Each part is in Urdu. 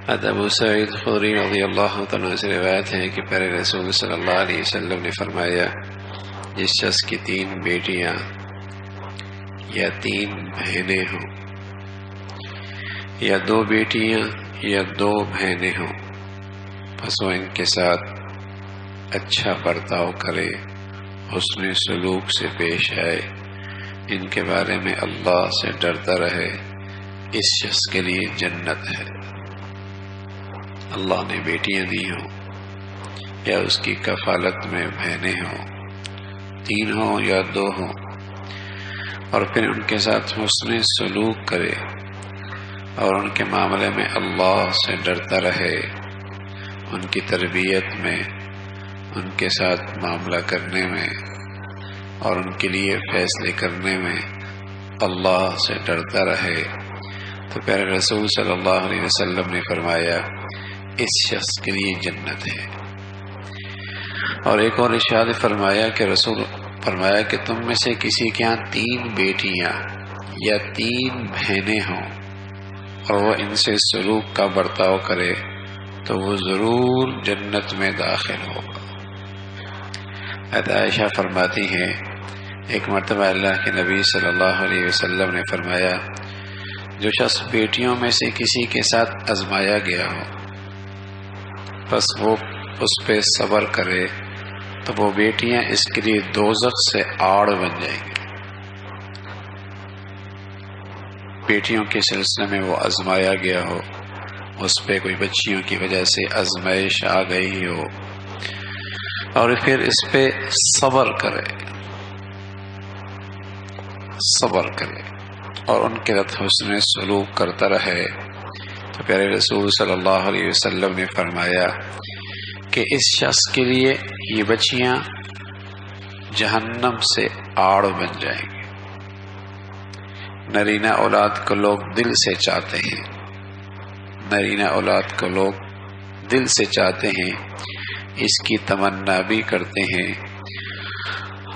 ابو سعید خدری رضی اللہ تعالیٰ عنہ سے روایت ہے کہ پیارے رسول صلی اللہ علیہ وسلم نے فرمایا، جس شخص کی 3 بیٹیاں یا 3 بہنیں ہوں، یا 2 بیٹیاں یا 2 بہنیں ہوں، پس وہ ان کے ساتھ اچھا برتاؤ کرے، حسن سلوک سے پیش آئے، ان کے بارے میں اللہ سے ڈرتا رہے، اس شخص کے لیے جنت ہے۔ اللہ نے بیٹیاں دی ہوں یا اس کی کفالت میں بہنیں ہوں، 3 ہوں یا 2 ہوں، اور پھر ان کے ساتھ حسن سلوک کرے اور ان کے معاملے میں اللہ سے ڈرتا رہے، ان کی تربیت میں، ان کے ساتھ معاملہ کرنے میں اور ان کے لیے فیصلے کرنے میں اللہ سے ڈرتا رہے، تو پیارے رسول صلی اللہ علیہ وسلم نے فرمایا اس شخص کے لیے جنت ہے۔ اور ایک اور ارشاد فرمایا کہ رسول فرمایا کہ تم میں سے کسی کے ہاں 3 بیٹیاں یا 3 بہنیں ہوں اور وہ ان سے سلوک کا برتاؤ کرے تو وہ ضرور جنت میں داخل ہوگا۔ حضرت عائشہ فرماتی ہیں، ایک مرتبہ اللہ کے نبی صلی اللہ علیہ وسلم نے فرمایا، جو شخص بیٹیوں میں سے کسی کے ساتھ آزمایا گیا ہو بس وہ اس پہ صبر کرے تو وہ بیٹیاں اس کے لیے دوزخ سے آڑ بن جائیں گی۔ بیٹیوں کے سلسلے میں وہ آزمایا گیا ہو، اس پہ کوئی بچیوں کی وجہ سے آزمائش آ گئی ہو اور پھر اس پہ صبر کرے اور ان کے ساتھ حسن سلوک کرتا رہے، تو پیارے رسول صلی اللہ علیہ وسلم نے فرمایا کہ اس شخص کے لیے یہ بچیاں جہنم سے آڑ بن جائیں گی۔ نرینہ اولاد کو لوگ دل سے چاہتے ہیں، نرینہ اولاد کو لوگ دل سے چاہتے ہیں، اس کی تمنا بھی کرتے ہیں،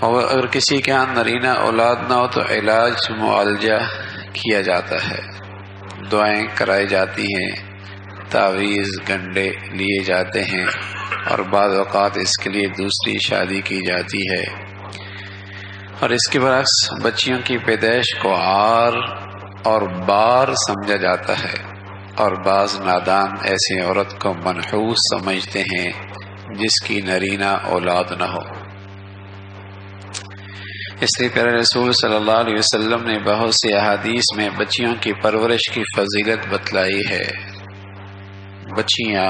اور اگر کسی کے ہاں نرینہ اولاد نہ ہو تو علاج معالجہ کیا جاتا ہے، دعائیں کرائی جاتی ہیں، تعویذ گنڈے لیے جاتے ہیں، اور بعض اوقات اس کے لیے دوسری شادی کی جاتی ہے، اور اس کے برعکس بچیوں کی پیدائش کو عار اور بار سمجھا جاتا ہے، اور بعض نادان ایسی عورت کو منحوس سمجھتے ہیں جس کی نرینہ اولاد نہ ہو۔ اس لیے پیارے رسول صلی اللہ علیہ وسلم نے بہت سی احادیث میں بچیوں کی پرورش کی فضیلت بتلائی ہے۔ بچیاں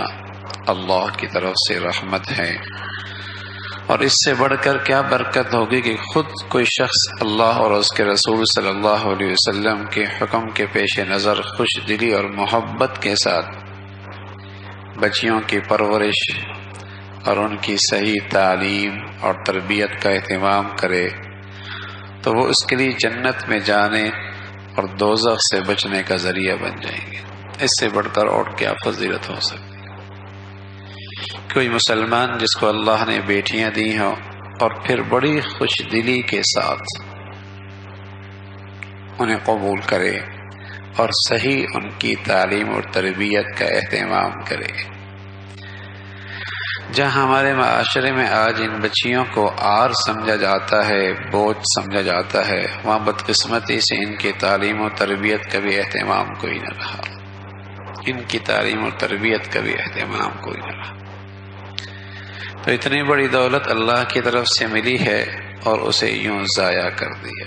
اللہ کی طرف سے رحمت ہیں، اور اس سے بڑھ کر کیا برکت ہوگی کہ خود کوئی شخص اللہ اور اس کے رسول صلی اللہ علیہ وسلم کے حکم کے پیش نظر خوش دلی اور محبت کے ساتھ بچیوں کی پرورش اور ان کی صحیح تعلیم اور تربیت کا اہتمام کرے تو وہ اس کے لیے جنت میں جانے اور دوزخ سے بچنے کا ذریعہ بن جائیں گے۔ اس سے بڑھ کر اور کیا فضیلت ہو سکتی؟ کوئی مسلمان جس کو اللہ نے بیٹیاں دی ہوں اور پھر بڑی خوش دلی کے ساتھ انہیں قبول کرے اور صحیح ان کی تعلیم اور تربیت کا اہتمام کرے۔ جہاں ہمارے معاشرے میں آج ان بچیوں کو عار سمجھا جاتا ہے، بوجھ سمجھا جاتا ہے، وہاں بدقسمتی سے ان کی تعلیم و تربیت کا بھی اہتمام کوئی نہ رہا، ان کی تعلیم اور تربیت کا بھی اہتمام کوئی نہ رہا۔ تو اتنی بڑی دولت اللہ کی طرف سے ملی ہے اور اسے یوں ضائع کر دیا۔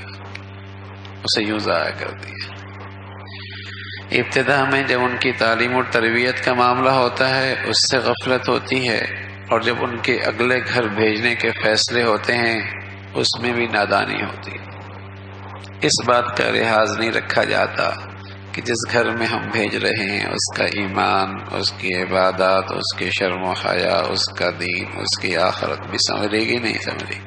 ابتدا میں جب ان کی تعلیم اور تربیت کا معاملہ ہوتا ہے اس سے غفلت ہوتی ہے، اور جب ان کے اگلے گھر بھیجنے کے فیصلے ہوتے ہیں اس میں بھی نادانی ہوتی ہے۔ اس بات کا لحاظ نہیں رکھا جاتا کہ جس گھر میں ہم بھیج رہے ہیں اس کا ایمان، اس کی عبادات، اس کی شرم و حیا، اس کا دین، اس کی آخرت بھی سمجھے گی نہیں سمجھے،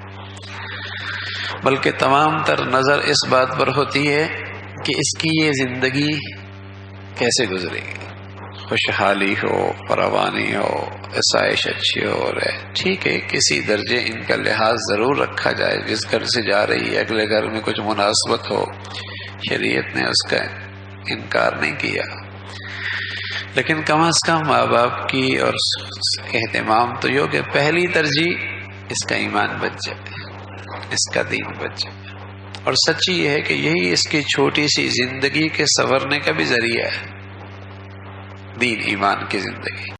بلکہ تمام تر نظر اس بات پر ہوتی ہے کہ اس کی یہ زندگی کیسے گزرے گی، خوشحالی ہو، فراوانی ہو، آسائش اچھی ہو رہے۔ ٹھیک ہے، کسی درجے ان کا لحاظ ضرور رکھا جائے، جس گھر سے جا رہی ہے اگلے گھر میں کچھ مناسبت ہو، شریعت نے اس کا انکار نہیں کیا، لیکن کم از کم ماں باپ کی اور اہتمام تو یہ کہ پہلی ترجیح اس کا ایمان بچ جائے، اس کا دین بچ جائے۔ اور سچی یہ ہے کہ یہی اس کی چھوٹی سی زندگی کے سنورنے کا بھی ذریعہ ہے، دین ایمان کی زندگی۔